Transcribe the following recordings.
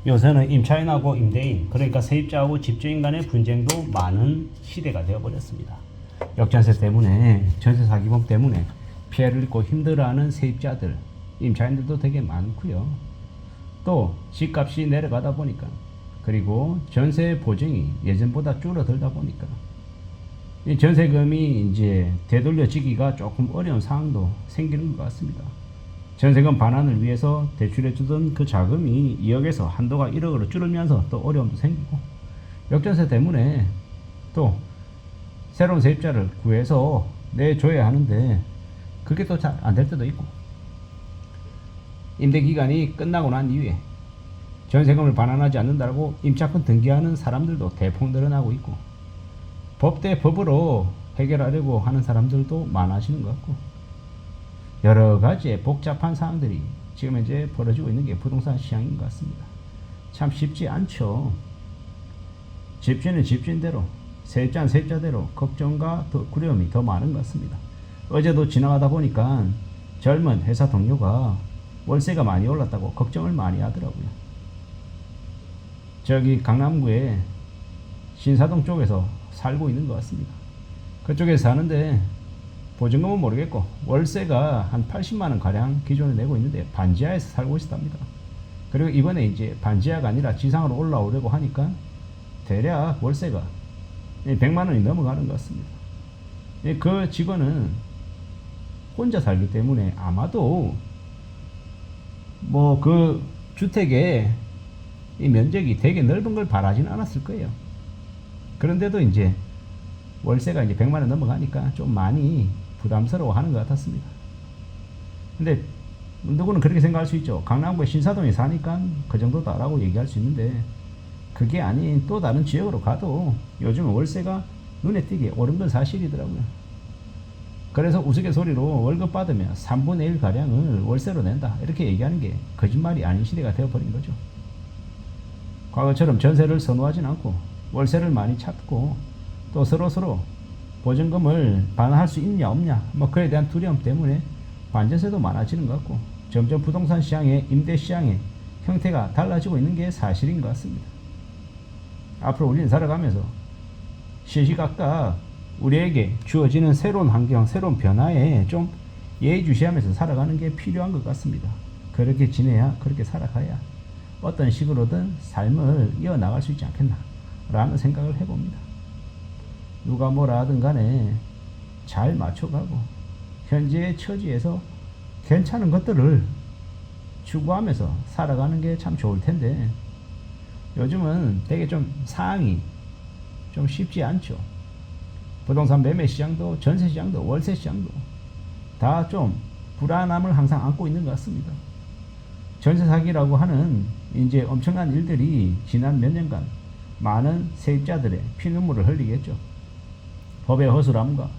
요새는 임차인하고 임대인, 그러니까 세입자하고 집주인 간의 분쟁도 많은 시대가 되어버렸습니다. 역전세 때문에, 전세 사기범 때문에 피해를 입고 힘들어하는 세입자들, 임차인들도 되게 많고요. 또 집값이 내려가다 보니까, 그리고 전세 보증이 예전보다 줄어들다 보니까 이 전세금이 이제 되돌려지기가 조금 어려운 상황도 생기는 것 같습니다. 전세금 반환을 위해서 대출해주던 그 자금이 2억에서 한도가 1억으로 줄으면서 또 어려움도 생기고, 역전세 때문에 또 새로운 세입자를 구해서 내줘야 하는데 그게 또 잘 안 될 때도 있고, 임대기간이 끝나고 난 이후에 전세금을 반환하지 않는다고 임차권 등기하는 사람들도 대폭 늘어나고 있고, 법대 법으로 해결하려고 하는 사람들도 많아지는 것 같고, 여러 가지의 복잡한 사항들이 지금 현재 벌어지고 있는 게 부동산 시장인 것 같습니다. 참 쉽지 않죠. 집주인은 집주인대로, 세입자는 세입자대로 걱정과 더 두려움이 더 많은 것 같습니다. 어제도 지나가다 보니까 젊은 회사 동료가 월세가 많이 올랐다고 걱정을 많이 하더라고요. 저기 강남구에 신사동 쪽에서 살고 있는 것 같습니다. 그쪽에 사는데 보증금은 모르겠고 월세가 한 80만원 가량 기존에 내고 있는데 반지하에서 살고 있었답니다. 그리고 이번에 이제 반지하가 아니라 지상으로 올라오려고 하니까 대략 월세가 100만원이 넘어가는 것 같습니다. 그 직원은 혼자 살기 때문에 아마도 뭐 그 주택의 이 면적이 되게 넓은 걸 바라지는 않았을 거예요. 그런데도 이제 월세가 이제 100만원 넘어가니까 좀 많이 부담스러워 하는 것 같았습니다. 근데 누구는 그렇게 생각할 수 있죠. 강남구의 신사동에 사니까 그 정도다라고 얘기할 수 있는데, 그게 아닌 또 다른 지역으로 가도 요즘은 월세가 눈에 띄게 오른 건 사실이더라고요. 그래서 우스갯소리로 월급 받으면 3분의 1 가량을 월세로 낸다, 이렇게 얘기하는 게 거짓말이 아닌 시대가 되어버린 거죠. 과거처럼 전세를 선호하진 않고 월세를 많이 찾고, 또 서로 보증금을 반환할 수 있냐 없냐, 뭐 그에 대한 두려움 때문에 반전세도 많아지는 것 같고, 점점 부동산 시장의 임대 시장의 형태가 달라지고 있는 게 사실인 것 같습니다. 앞으로 우리는 살아가면서 시시각각 우리에게 주어지는 새로운 환경, 새로운 변화에 좀 예의주시하면서 살아가는 게 필요한 것 같습니다. 그렇게 지내야, 그렇게 살아가야 어떤 식으로든 삶을 이어나갈 수 있지 않겠나 라는 생각을 해봅니다. 누가 뭐라 하든 간에 잘 맞춰가고 현재의 처지에서 괜찮은 것들을 추구하면서 살아가는 게 참 좋을 텐데, 요즘은 되게 좀 상황이 좀 쉽지 않죠. 부동산 매매 시장도, 전세 시장도, 월세 시장도 다 좀 불안함을 항상 안고 있는 것 같습니다. 전세 사기라고 하는 이제 엄청난 일들이 지난 몇 년간 많은 세입자들의 피눈물을 흘리겠죠. 법의 허술함과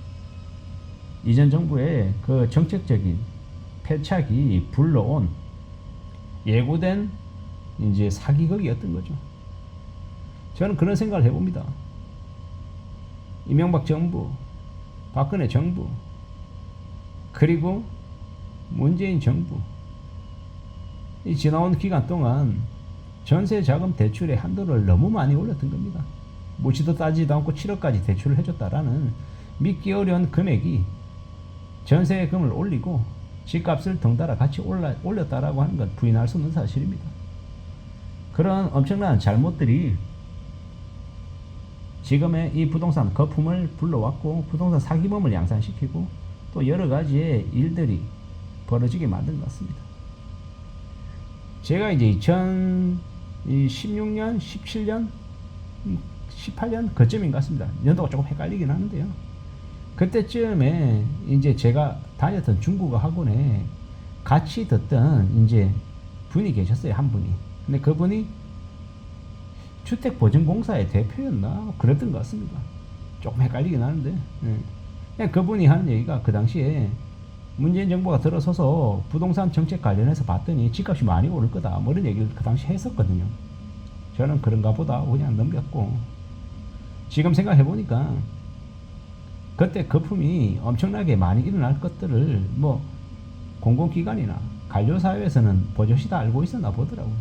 이전 정부의 그 정책적인 패착이 불러온 예고된 이제 사기극이었던 거죠. 저는 그런 생각을 해봅니다. 이명박 정부, 박근혜 정부, 그리고 문재인 정부, 이 지나온 기간 동안 전세 자금 대출의 한도를 너무 많이 올렸던 겁니다. 묻지도 따지도 않고 7억까지 대출을 해줬다라는 믿기 어려운 금액이 전세금을 올리고 집값을 덩달아 같이 올렸다라고 하는 것 부인할 수 없는 사실입니다. 그런 엄청난 잘못들이 지금의 이 부동산 거품을 불러왔고, 부동산 사기범을 양산시키고, 또 여러 가지의 일들이 벌어지게 만든 것 같습니다. 제가 이제 2016년, 17년, 18년 그쯤인 것 같습니다. 연도가 조금 헷갈리긴 하는데요. 그때쯤에 이제 제가 다녔던 중국어 학원에 같이 듣던 이제 분이 계셨어요. 한 분이. 근데 그분이 주택보증공사의 대표였나 그랬던 것 같습니다. 조금 헷갈리긴 하는데, 그분이 하는 얘기가 그 당시에 문재인 정부가 들어서서 부동산 정책 관련해서 봤더니 집값이 많이 오를 거다, 뭐 이런 얘기를 그 당시 했었거든요. 저는 그런가 보다 그냥 넘겼고, 지금 생각해 보니까 그때 거품이 엄청나게 많이 일어날 것들을 뭐 공공기관이나 관료사회에서는 버젓이 다 알고 있었나 보더라고요.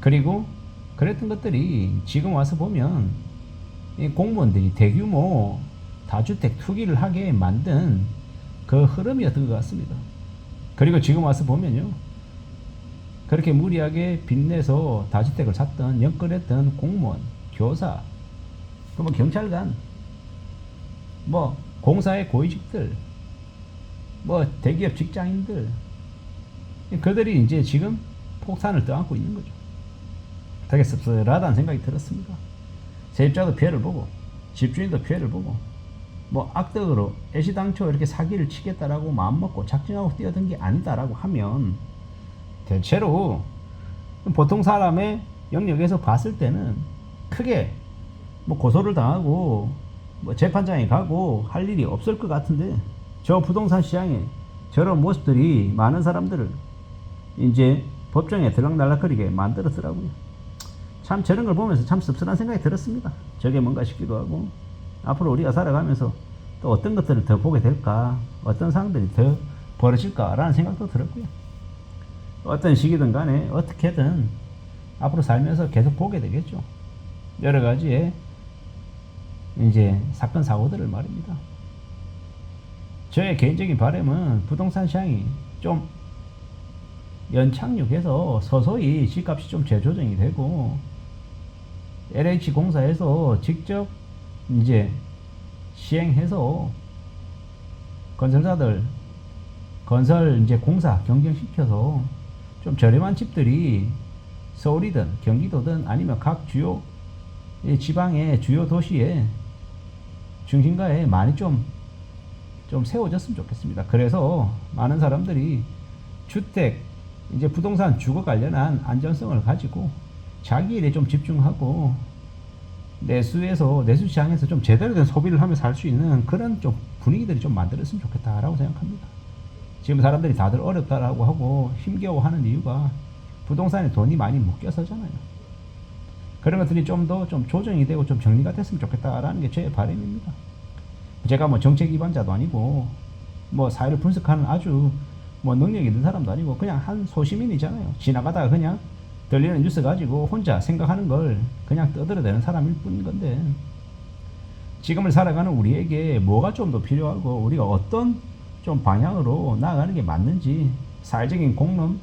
그리고 그랬던 것들이 지금 와서 보면 이 공무원들이 대규모 다주택 투기를 하게 만든 그 흐름이었던 것 같습니다. 그리고 지금 와서 보면요, 그렇게 무리하게 빚내서 다주택을 샀던, 연끌했던 공무원, 교사, 뭐 경찰관, 뭐 공사의 고위직들, 뭐 대기업 직장인들, 그들이 이제 지금 폭탄을 떠안고 있는 거죠. 되게 씁쓸하다는 생각이 들었습니다. 세입자도 피해를 보고, 집주인도 피해를 보고, 뭐 악덕으로 애시당초 이렇게 사기를 치겠다라고 마음먹고 작정하고 뛰어든 게 아니다라고 하면, 대체로 보통 사람의 영역에서 봤을 때는 크게 뭐 고소를 당하고 뭐 재판장에 가고 할 일이 없을 것 같은데, 저 부동산 시장에 저런 모습들이 많은 사람들을 이제 법정에 들락날락거리게 만들었더라고요. 참 저런 걸 보면서 참 씁쓸한 생각이 들었습니다. 저게 뭔가 싶기도 하고, 앞으로 우리가 살아가면서 또 어떤 것들을 더 보게 될까, 어떤 상황들이 더 벌어질까라는 생각도 들었고요. 어떤 시기든 간에 어떻게든 앞으로 살면서 계속 보게 되겠죠. 여러 가지의 이제 사건 사고들을 말입니다. 저의 개인적인 바람은 부동산 시장이 좀 연착륙해서 서서히 집값이 좀 재조정이 되고, LH공사에서 직접 이제 시행해서 건설사들 건설 이제 공사 경쟁시켜서 좀 저렴한 집들이 서울이든 경기도든 아니면 각 주요 지방의 주요 도시의 중심가에 많이 좀 세워졌으면 좋겠습니다. 그래서 많은 사람들이 주택, 이제 부동산 주거 관련한 안전성을 가지고 자기 일에 좀 집중하고 내수 시장에서 좀 제대로 된 소비를 하면서 살 수 있는 그런 좀 분위기들이 좀 만들었으면 좋겠다라고 생각합니다. 지금 사람들이 다들 어렵다라고 하고 힘겨워하는 이유가 부동산에 돈이 많이 묶여서잖아요. 그런 것들이 좀 더 좀 조정이 되고 좀 정리가 됐으면 좋겠다라는 게 제 바람입니다. 제가 뭐 정책 기반자도 아니고 뭐 사회를 분석하는 아주 뭐 능력이 있는 사람도 아니고 그냥 한 소시민이잖아요. 지나가다가 그냥 들리는 뉴스 가지고 혼자 생각하는 걸 그냥 떠들어대는 사람일 뿐인 건데, 지금을 살아가는 우리에게 뭐가 좀 더 필요하고 우리가 어떤 좀 방향으로 나아가는 게 맞는지 사회적인 공론,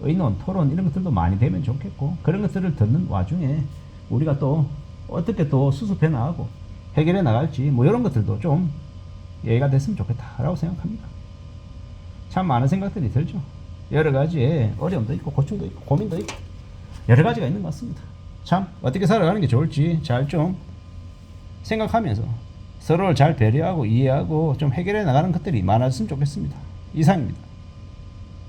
의논, 토론 이런 것들도 많이 되면 좋겠고, 그런 것들을 듣는 와중에 우리가 또 어떻게 또 수습해 나가고 해결해 나갈지 뭐 이런 것들도 좀 얘기가 됐으면 좋겠다라고 생각합니다. 참 많은 생각들이 들죠. 여러 가지의 어려움도 있고 고충도 있고 고민도 있고 여러 가지가 있는 것 같습니다. 참 어떻게 살아가는 게 좋을지 잘 좀 생각하면서 서로를 잘 배려하고 이해하고 좀 해결해 나가는 것들이 많았으면 좋겠습니다. 이상입니다.